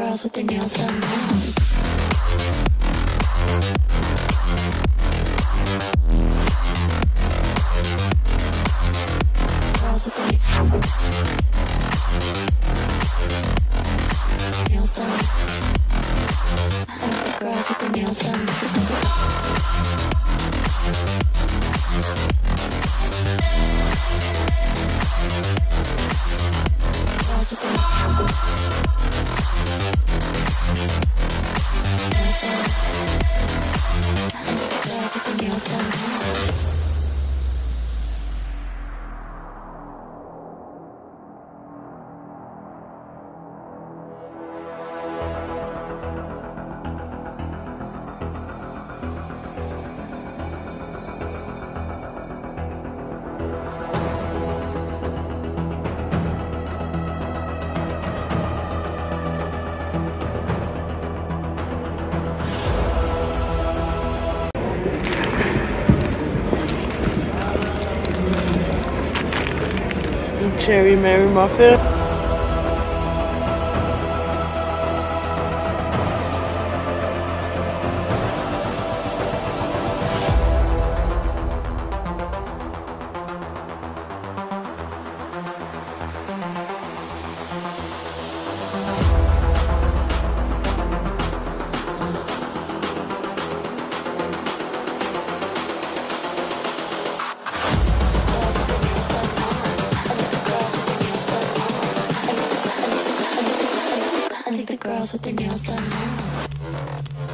girls with their nails done now. Girls with their nails done. I like the girls with their nails done. Girls with their nails done. Cherry Mary Muffin. Girls with their nails done now.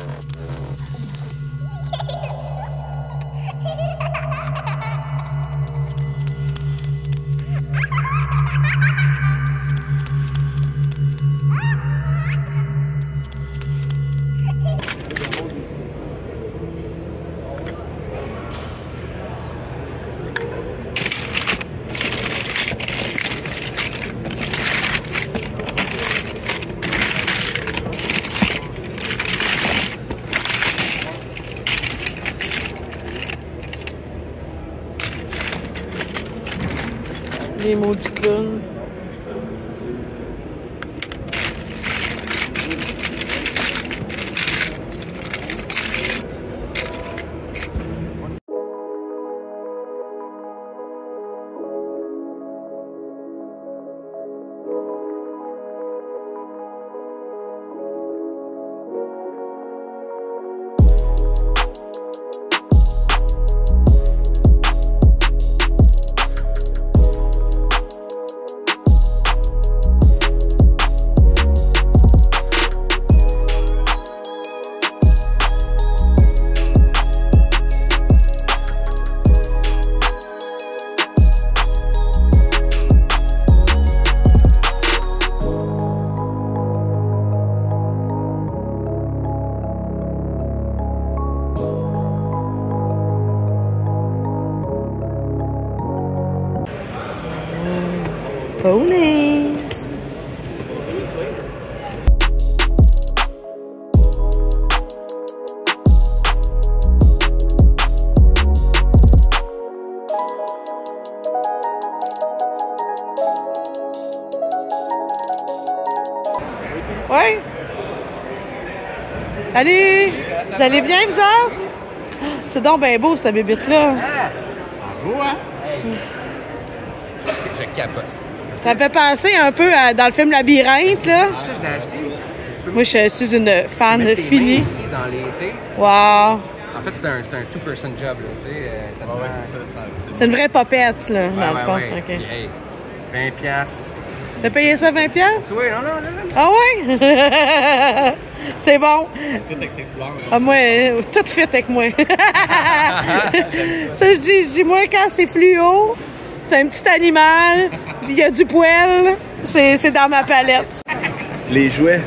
Les maudits clowns. Ponies. Ouais. Salut. Vous allez bien, vous autres? C'est donc bien beau, cette bébite-là. Bravo, hein? Je capote. Ça me fait penser un peu dans le film Labyrinthe, là. Ça, je l'ai acheté. Moi, je suis une fan Mettre tes mains finie. ici dans les, tu sais. Wow! En fait, c'est un two-person job, là, tu sais. Ça te prend- c'est ça. C'est une vraie popette, là, dans le fond. ouais. OK. Puis, hey, 20 piastres. T'as payé ça 20$? Toi, non. Ah ouais? C'est bon. Fit avec tes couleurs. Ah, moi, tout fit avec moi. Ça, je dis, moi, quand c'est fluo, c'est un petit animal, il y a du poil, c'est dans ma palette. Les jouets.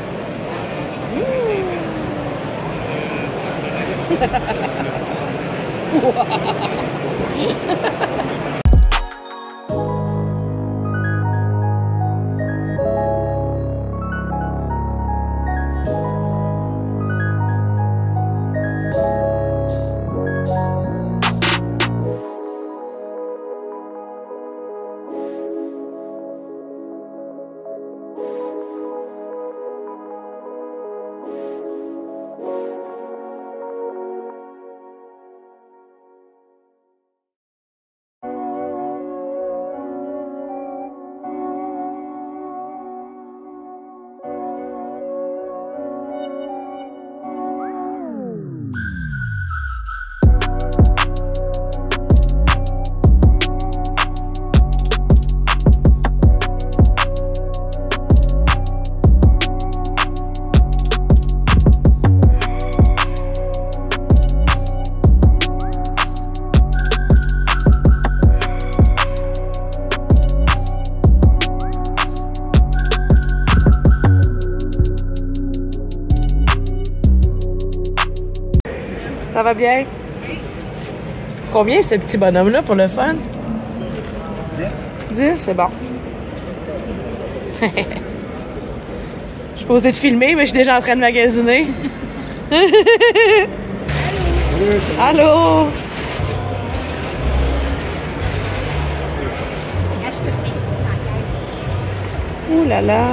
Ça va bien? Combien ce petit bonhomme-là pour le fun? 10. 10, c'est bon. Je suis posée de filmer, mais je suis déjà en train de magasiner. Allô? Ouh là là!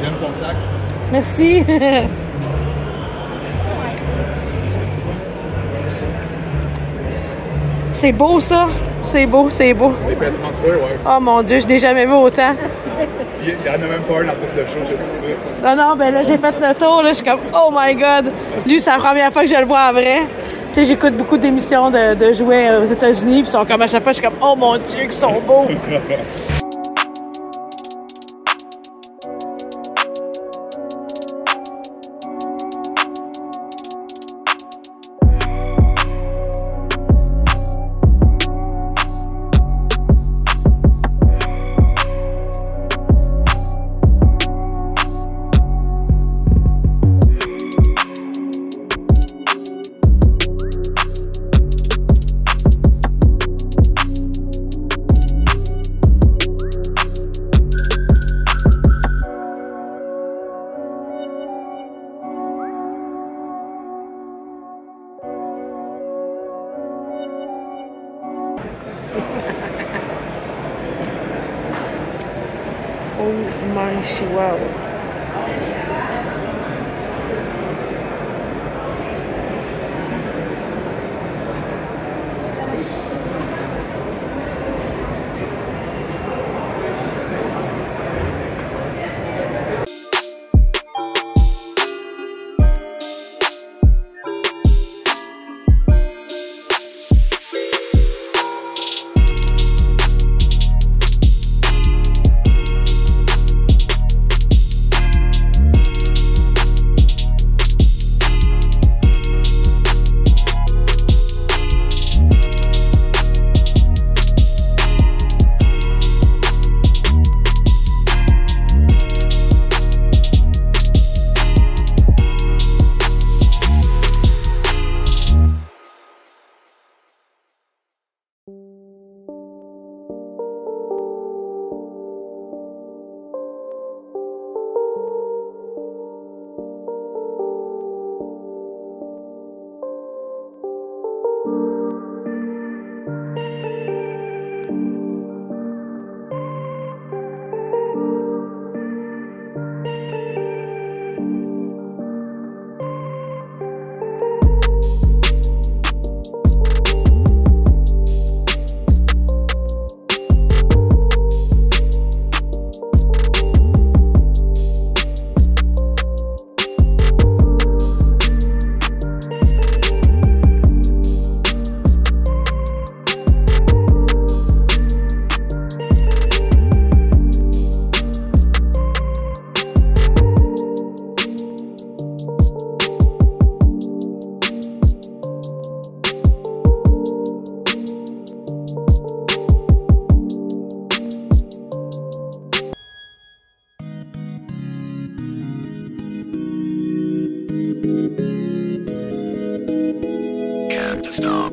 J'aime ton sac. Merci! C'est beau ça! C'est beau, c'est beau! Les Pet Monster, ouais. Oh mon Dieu, je n'ai jamais vu autant! Il y en a même pas un dans tout le show, je te dis tout de suite. Non, non, ben là, j'ai fait le tour, là, je suis comme, oh my God! Lui, c'est la première fois que je le vois en vrai. Tu sais, j'écoute beaucoup d'émissions de jouets aux États-Unis, puis ils sont comme à chaque fois, je suis comme, oh mon Dieu, qu'ils sont beaux! Oh my chihuahua. Stop.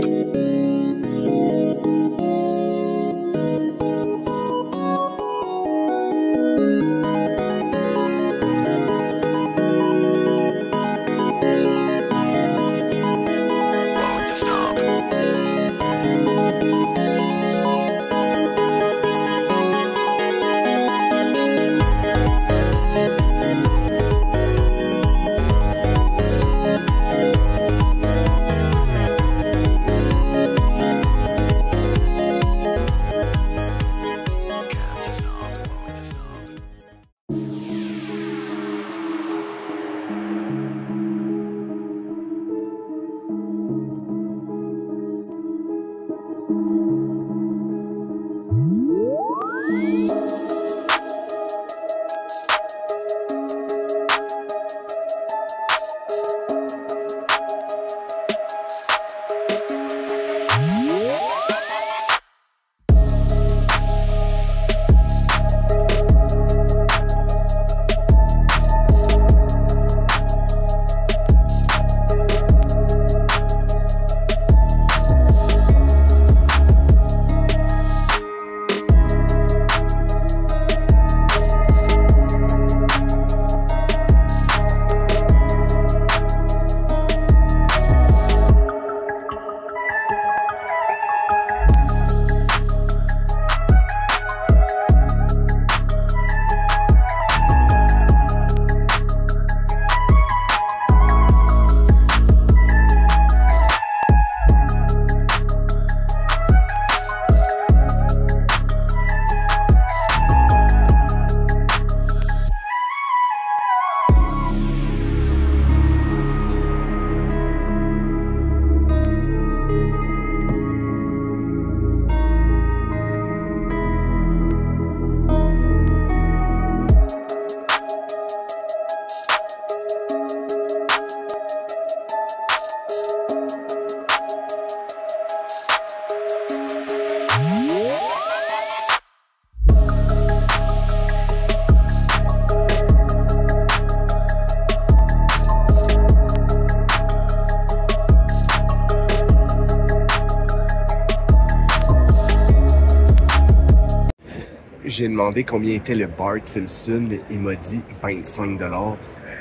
j'ai demandé combien était le Bart Simpson. Il m'a dit 25 $.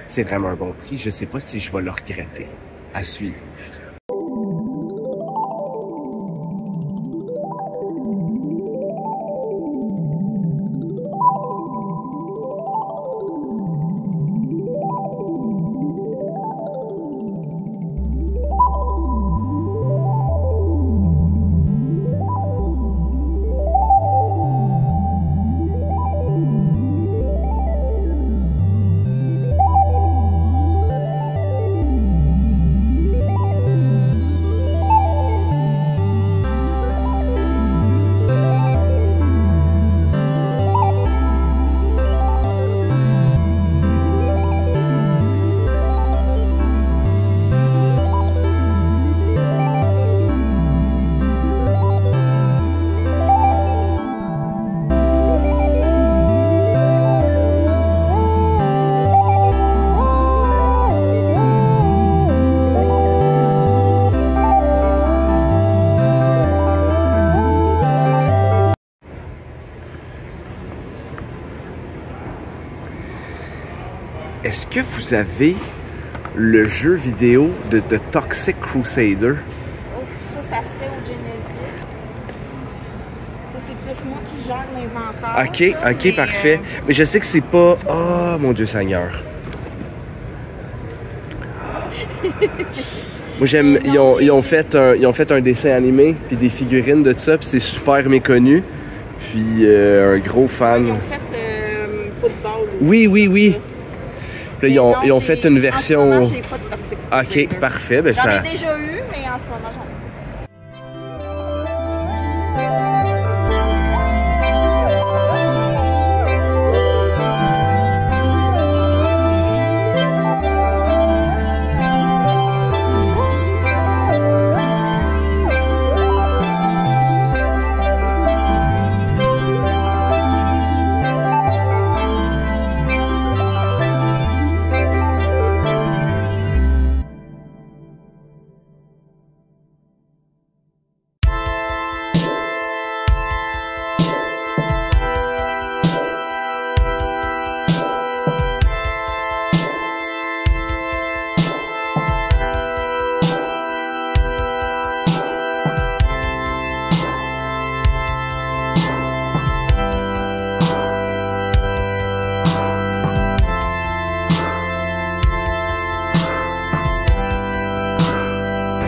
C'est vraiment un bon prix. Je sais pas si je vais le regretter. À suivre. Est-ce que vous avez le jeu vidéo de Toxic Crusader? Ça serait au Genesis. C'est plus moi qui gère l'inventaire. Ok, parfait. Mais je sais que c'est pas... Oh, mon Dieu Seigneur. Moi, j'aime... Ils ont fait un dessin animé, puis des figurines de ça, puis c'est super méconnu. Puis un gros fan. Ils ont fait football aussi. Oui. Puis là, ils ont fait une version... En ce moment, j'ai pas de Toxic Crusader. Ok, parfait. Ben, j'en ai déjà eu, mais en ce moment, j'en ai pas.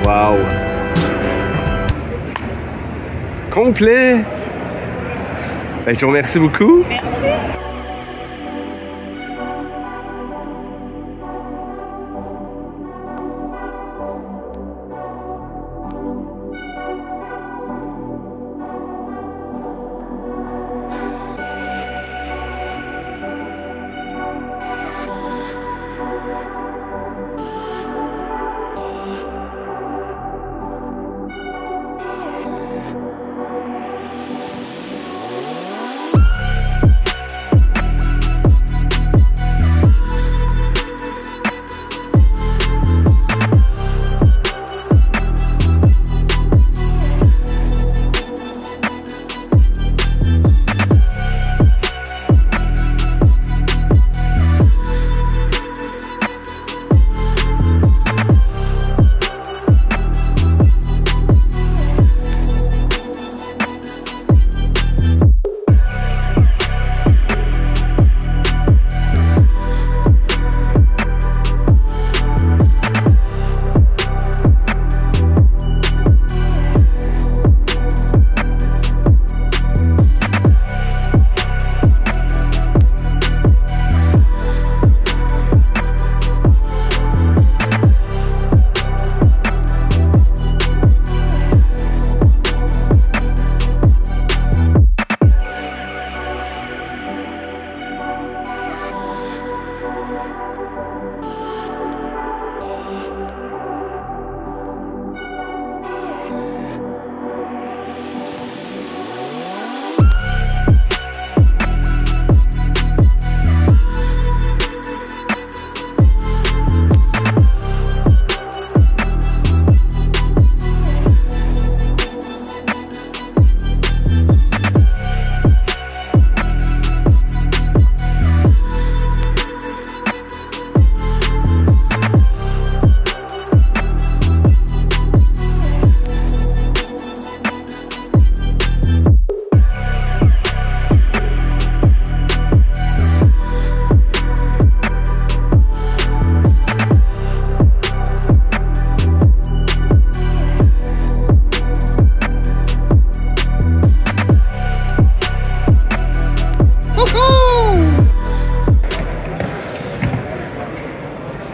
Wow! Complet! Ben, je vous remercie beaucoup. Merci.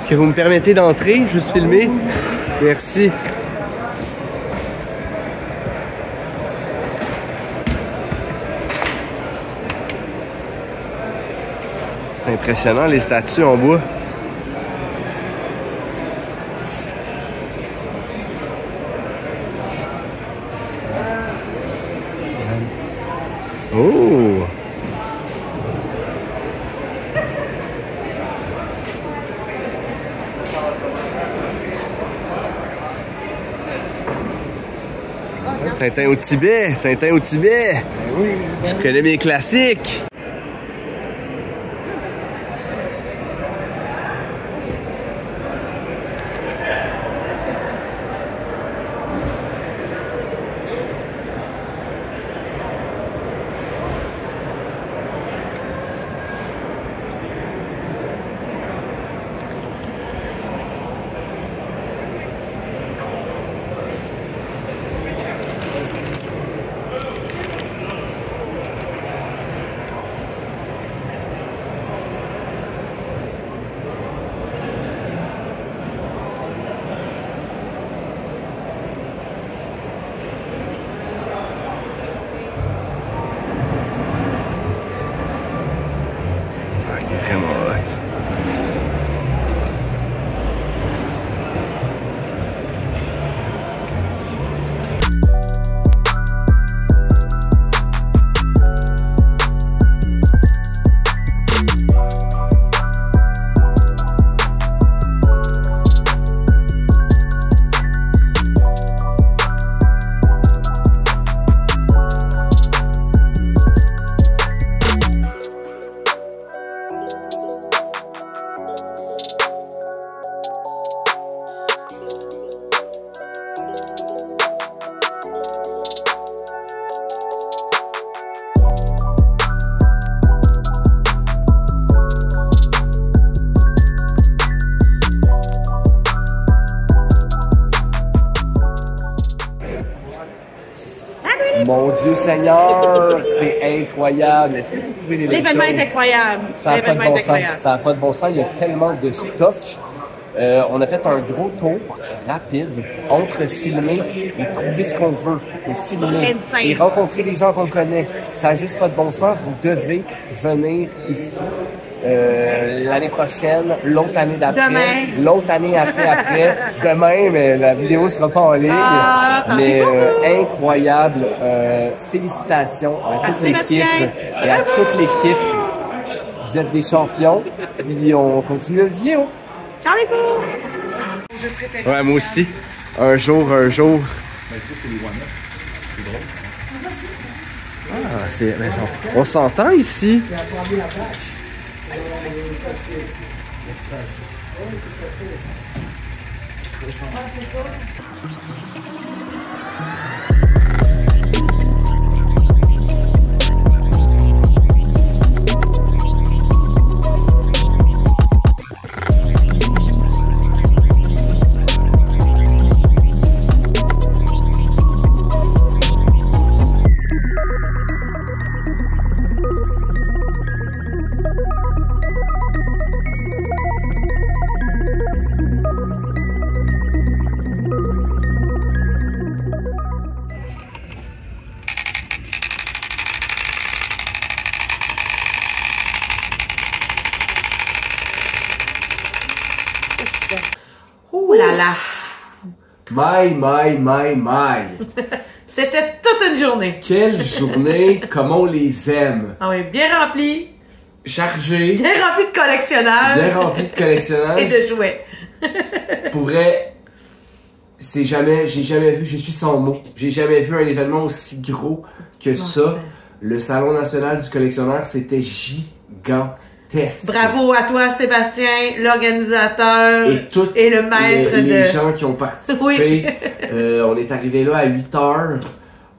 Est-ce que vous me permettez d'entrer, juste filmer? Merci. C'est impressionnant les statues en bois. Oh! Tintin au Tibet, Tintin au Tibet. Oui. Je connais mes classiques. Vraiment hot. Mon Dieu Seigneur, c'est incroyable. Est-ce que vous trouvez les L'événement est incroyable. Ça n'a pas de bon sens. Ça n'a pas de bon sens. Il y a tellement de stuff. On a fait un gros tour rapide entre filmer et trouver ce qu'on veut, et filmer, et rencontrer les gens qu'on connaît. Ça n'a juste pas de bon sens. Vous devez venir ici. L'année prochaine, l'autre année d'après, l'autre année après, demain, mais la vidéo sera pas en ligne. Mais incroyable. Félicitations à toute l'équipe et à toute l'équipe. Vous êtes des champions. Puis on continue la vidéo. Ciao les fous! Ouais, moi aussi. Un jour. Mais ça, c'est les one-up. C'est drôle. Ah, on s'entend ici. Ouh là là! My. C'était toute une journée. Quelle journée, comme on les aime. Ah oui, bien rempli. Chargé. Bien rempli de collectionneurs. Bien rempli de collectionneurs. Et de jouets. Pour vrai, j'ai jamais vu, je suis sans mots. J'ai jamais vu un événement aussi gros que ça. Le Salon national du collectionneur, c'était gigantesque. Bravo à toi, Sébastien, l'organisateur et le maître les gens qui ont participé. Oui. On est arrivé là à 8 heures.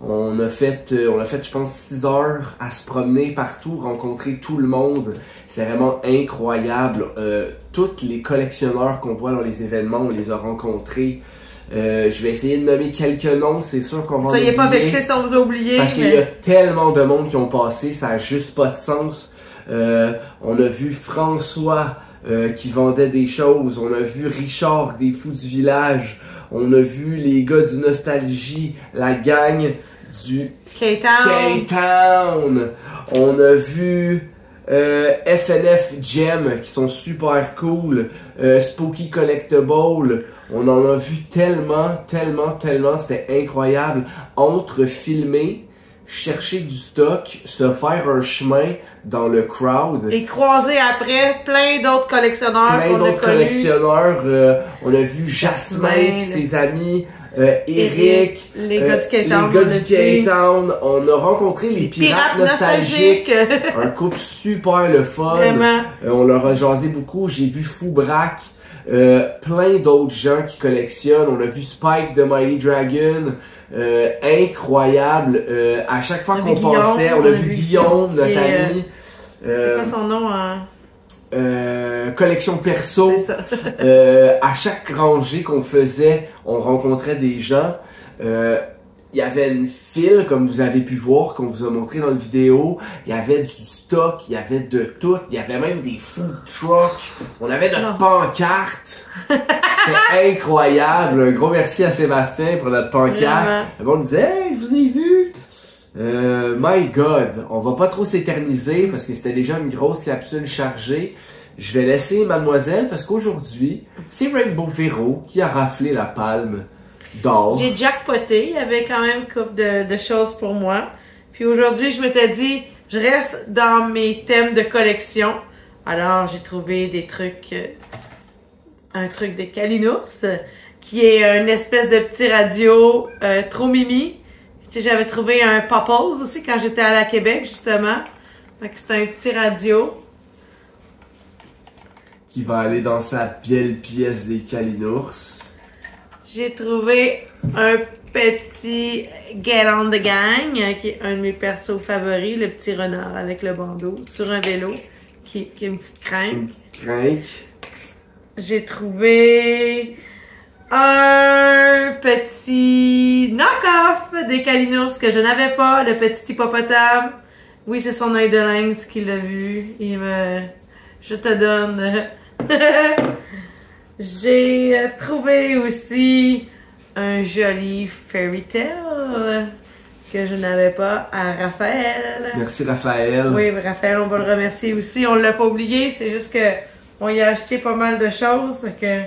On a fait, je pense, 6 heures à se promener partout, rencontrer tout le monde. C'est vraiment incroyable. Tous les collectionneurs qu'on voit dans les événements, on les a rencontrés. Je vais essayer de nommer quelques noms, c'est sûr qu'on va en oublier. Soyez pas vexés si on vous a oublié. Parce qu'il y a tellement de monde qui ont passé, ça a juste pas de sens. On a vu François, qui vendaient des choses. On a vu Richard des Fous du Village. On a vu les gars du Nostalgie, la gang du K-Town. On a vu FNF Gem qui sont super cool. Spooky Collectible. On en a vu tellement. C'était incroyable. Entre filmer, chercher du stock, se faire un chemin dans le crowd. Et croiser après plein d'autres collectionneurs. On a vu Jasmin et ses amis. Eric, les gars du K-Town, on a rencontré les Pirates Nostalgiques, un couple super le fun. On leur a jasé beaucoup, j'ai vu Foubrac, plein d'autres gens qui collectionnent, on a vu Spike de Mighty Dragon, incroyable, à chaque fois qu'on passait, on a vu Guillaume, notre ami. C'est quoi son nom? Collection perso. À chaque rangée qu'on faisait, on rencontrait des gens. Il y avait une file, comme vous avez pu voir, qu'on vous a montré dans la vidéo. Il y avait du stock, il y avait de tout. Il y avait même des food trucks. On avait notre pancarte. C'était incroyable. Un gros merci à Sébastien pour notre pancarte. On disait, hey, je vous ai vu. My God, on va pas trop s'éterniser parce que c'était déjà une grosse capsule chargée. Je vais laisser mademoiselle parce qu'aujourd'hui, c'est Rainbow Vero qui a raflé la palme d'or. J'ai jackpoté, il y avait quand même une couple de choses pour moi. Puis aujourd'hui, je m'étais dit, je reste dans mes thèmes de collection. Alors, j'ai trouvé des trucs, un truc de Kalinours, qui est une espèce de petit radio trop mimi. J'avais trouvé un Popples aussi quand j'étais à la Québec, justement. Fait que c'est un petit radio. Qui va aller dans sa belle pièce des Kalinours. J'ai trouvé un petit Get on the Gang, qui est un de mes persos favoris, le petit renard avec le bandeau, sur un vélo, qui a une petite crinque. Une petite crinque. J'ai trouvé un petit knock-off des Kalinours que je n'avais pas, le petit hippopotame. Oui, c'est son œil de lynx qui l'a vu. Je te donne. J'ai trouvé aussi un joli fairy tale que je n'avais pas à Raphaël. Merci Raphaël. Oui, Raphaël, on va le remercier aussi. On l'a pas oublié, c'est juste que on y a acheté pas mal de choses. Que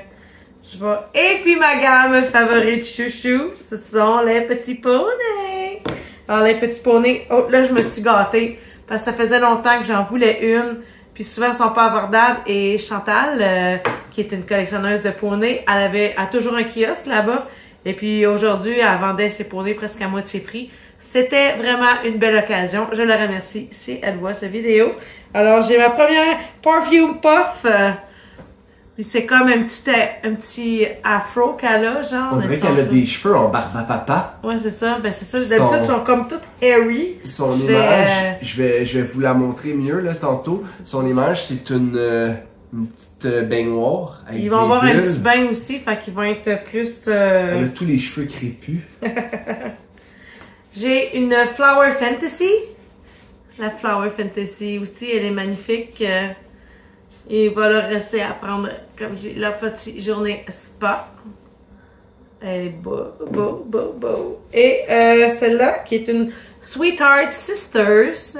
je vais... Et puis ma gamme favorite chouchou, ce sont les petits poneys. Alors les petits poneys, oh là je me suis gâtée parce que ça faisait longtemps que j'en voulais une. Puis souvent, elles sont pas abordables. Et Chantal, qui est une collectionneuse de poneys, elle a toujours un kiosque là-bas. Et puis aujourd'hui, elle vendait ses poneys presque à moitié prix. C'était vraiment une belle occasion. Je la remercie si elle voit cette vidéo. Alors, j'ai ma première Perfume Puff. Puis c'est comme un petit afro qu'elle a, genre. On dirait qu'elle a des cheveux en barbe à papa. Ouais, c'est ça. Ben, c'est ça. D'habitude, ils sont comme toutes hairy. Son image, je vais vous la montrer mieux, là, tantôt. Son image, c'est une petite baignoire. Avec ils vont avoir un petit bain aussi, fait qu'ils vont être plus... Elle a tous les cheveux crépus. J'ai une Flower Fantasy. La Flower Fantasy aussi, elle est magnifique. Et il va leur rester à prendre, comme je dis, leur petite journée spa. Elle est beau. Et celle-là, qui est une Sweetheart Sisters,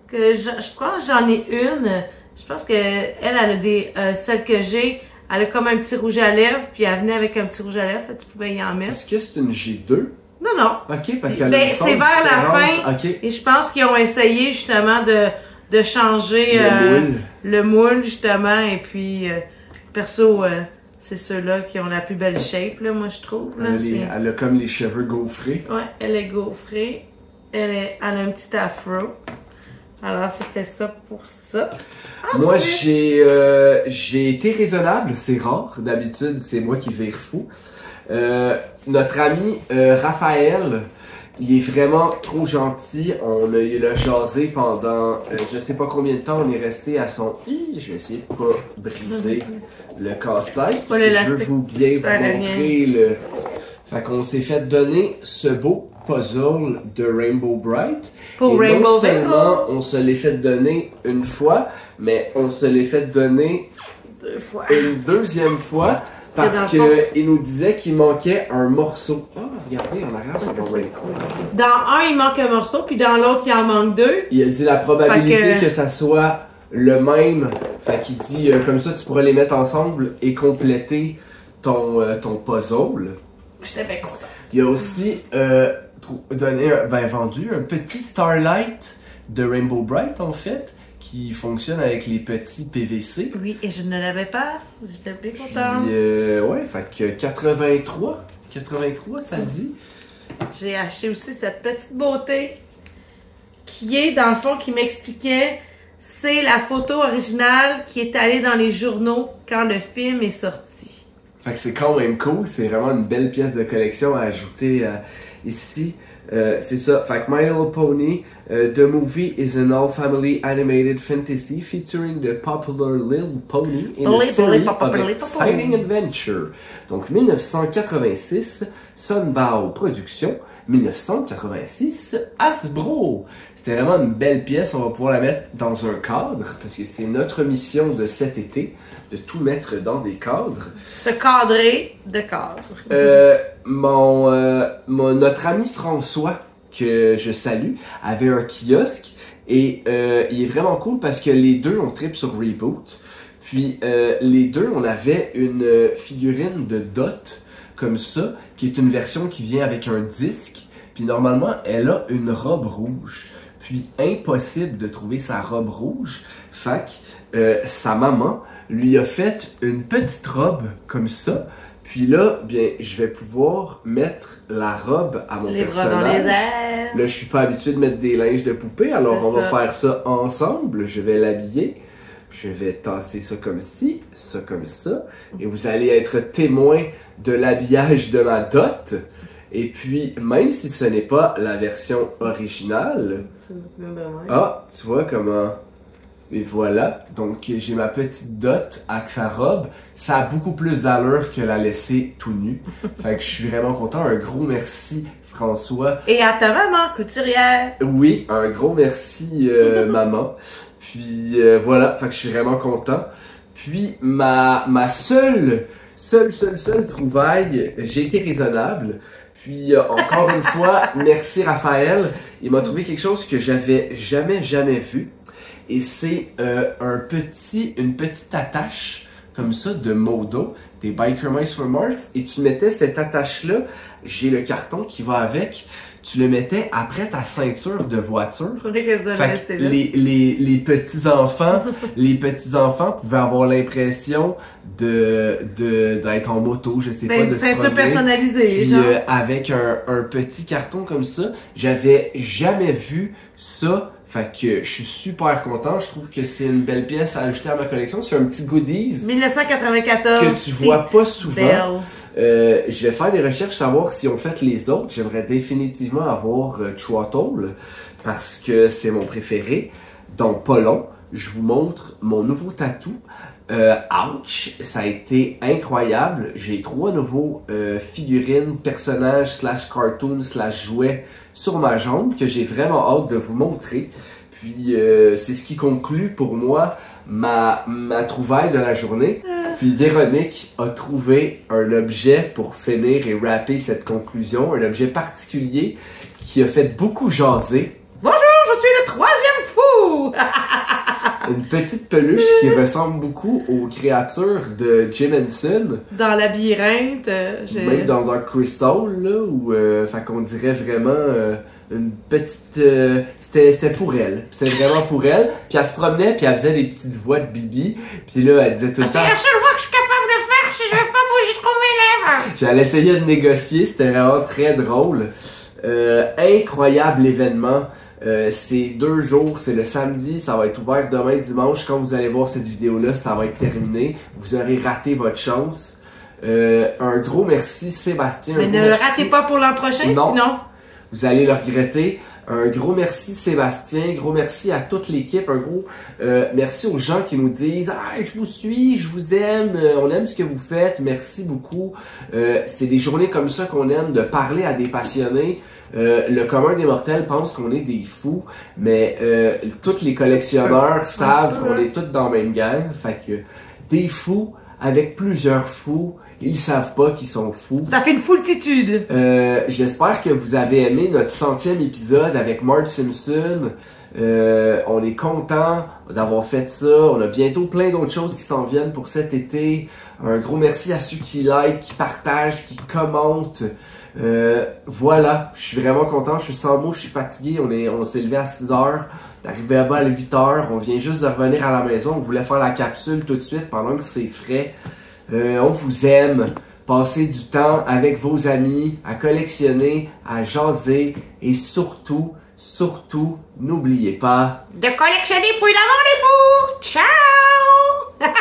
que je crois que j'en ai une. Je pense que elle a des, celle que j'ai, elle a comme un petit rouge à lèvres, puis elle venait avec un petit rouge à lèvres, tu pouvais y en mettre. Est-ce que c'est une G2? Non. Ok, parce qu'elle a c'est vers la fin. Okay. Et je pense qu'ils ont essayé justement de changer le moule, justement. Et puis, perso, c'est ceux-là qui ont la plus belle shape, là, moi, je trouve. Là, elle a comme les cheveux gaufrés. Ouais, elle est gaufrée. Elle a un petit afro. Alors, c'était ça pour ça. Ensuite, moi, j'ai été raisonnable. C'est rare. D'habitude, c'est moi qui vire fou. Notre ami Raphaël, il est vraiment trop gentil. Il a jasé pendant je sais pas combien de temps. On est resté à son... Je vais essayer de pas briser le casse-tête. Je veux vous bien vous montrer le... Fait qu'on s'est fait donner ce beau puzzle de Rainbow Brite. Pour et Rainbow non seulement on se l'est fait donner une fois, mais on se l'est fait donner fois. une deuxième fois parce qu'il nous disait qu'il manquait un morceau. Ah, regardez, en arrière, ça va bien cool. Dans un, il manque un morceau, puis dans l'autre, il en manque deux. Il a dit la probabilité que ça soit le même. Fait qu'il dit, comme ça, tu pourras les mettre ensemble et compléter ton puzzle. J'étais bien content. Il a aussi vendu un petit Starlight de Rainbow Bright, en fait, qui fonctionne avec les petits PVC. Oui, et je ne l'avais pas. J'étais bien content. Puis, ouais, fait que 83, ça dit. J'ai acheté aussi cette petite beauté qui est, dans le fond, qui m'expliquait, c'est la photo originale qui est allée dans les journaux quand le film est sorti. Fait que c'est quand même cool, c'est vraiment une belle pièce de collection à ajouter ici. C'est ça, fait que My Little Pony, the movie is an all-family animated fantasy featuring the popular Little Pony in a series of exciting adventure. Donc 1986, Sunbow Productions, 1986, Hasbro. C'était vraiment une belle pièce, on va pouvoir la mettre dans un cadre, parce que c'est notre mission de cet été, de tout mettre dans des cadres. Se cadrer de cadre. Notre ami François, que je salue, avait un kiosque et il est vraiment cool parce que les deux on trip sur Reboot. Puis les deux, on avait une figurine de Dot comme ça, qui est une version qui vient avec un disque. Puis normalement, elle a une robe rouge. Puis impossible de trouver sa robe rouge. Fait que sa maman lui a fait une petite robe comme ça. Puis là, bien, je vais pouvoir mettre la robe à mon personnage. Dans les airs. Là, je suis pas habitué de mettre des linges de poupée, alors on va faire ça ensemble. Je vais l'habiller. Je vais tasser ça comme ci, ça comme ça. Et vous allez être témoin de l'habillage de ma Dot. Et puis, même si ce n'est pas la version originale... Ah, tu vois comment... Et voilà, donc j'ai ma petite Dot avec sa robe. Ça a beaucoup plus d'allure que la laisser tout nu. Fait que je suis vraiment content. Un gros merci, François. Et à ta maman, couturière. Oui, un gros merci, maman. Puis voilà, fait que je suis vraiment content. Puis ma seule trouvaille, j'ai été raisonable. Puis encore une fois, merci Raphaël. Il m'a trouvé quelque chose que j'avais jamais vu. Et c'est une petite attache comme ça de Modo, des Biker Mice for Mars. Et tu mettais cette attache-là, j'ai le carton qui va avec, tu le mettais après ta ceinture de voiture. Fait que les petits-enfants, pouvaient avoir l'impression d'être en moto, je sais pas, de se promener. Ceinture personnalisée, puis, genre. avec un petit carton comme ça, j'avais jamais vu ça. Fait que je suis super content. Je trouve que c'est une belle pièce à ajouter à ma collection. C'est un petit goodies 1994 que tu vois pas souvent. Je vais faire des recherches, savoir si on fait les autres. J'aimerais définitivement avoir Throttle parce que c'est mon préféré. Donc pas long, je vous montre mon nouveau tatou. Ouch, ça a été incroyable. J'ai 3 nouveaux figurines, personnages / cartoons / jouets sur ma jambe que j'ai vraiment hâte de vous montrer. Puis c'est ce qui conclut pour moi ma trouvaille de la journée. Puis Véronique a trouvé un objet pour finir et wrapper cette conclusion, un objet particulier qui a fait beaucoup jaser. Bonjour, je suis le 3e fou! Une petite peluche qui ressemble beaucoup aux créatures de Jim Henson. Dans Labyrinthe. Même dans Dark Crystal, là, où fait qu'on dirait vraiment une petite... C'était pour elle. C'était vraiment pour elle. Puis elle se promenait, puis elle faisait des petites voix de Bibi. Puis là, elle disait tout le temps... C'est la seule voix que je suis capable de faire si je veux pas bouger trop mes lèvres! Puis elle essayait de négocier, c'était vraiment très drôle. Incroyable événement. C'est 2 jours, c'est le samedi, ça va être ouvert demain dimanche. Quand vous allez voir cette vidéo-là, ça va être terminé. Vous aurez raté votre chance. Un gros merci Sébastien. Mais ne le ratez pas pour l'an prochain, sinon vous allez le regretter. Un gros merci Sébastien, gros merci à toute l'équipe, un gros merci aux gens qui nous disent « Ah, je vous suis, je vous aime, on aime ce que vous faites, merci beaucoup. » C'est des journées comme ça qu'on aime, de parler à des passionnés. Le commun des mortels pense qu'on est des fous, mais tous les collectionneurs savent qu'on est tous dans la même gang. Fait que des fous avec plusieurs fous. Ils savent pas qu'ils sont fous. Ça fait une foultitude. J'espère que vous avez aimé notre 100e épisode avec Marge Simpson. On est content d'avoir fait ça. On a bientôt plein d'autres choses qui s'en viennent pour cet été. Un gros merci à ceux qui like, qui partagent, qui commentent. Voilà, je suis vraiment content. Je suis sans mots, je suis fatigué. On s'est levé à 6 heures. D'arriver là-bas à 8 heures. On vient juste de revenir à la maison. On voulait faire la capsule tout de suite pendant que c'est frais. On vous aime. Passez du temps avec vos amis, à collectionner, à jaser et surtout, n'oubliez pas de collectionner prudemment les fous. Ciao!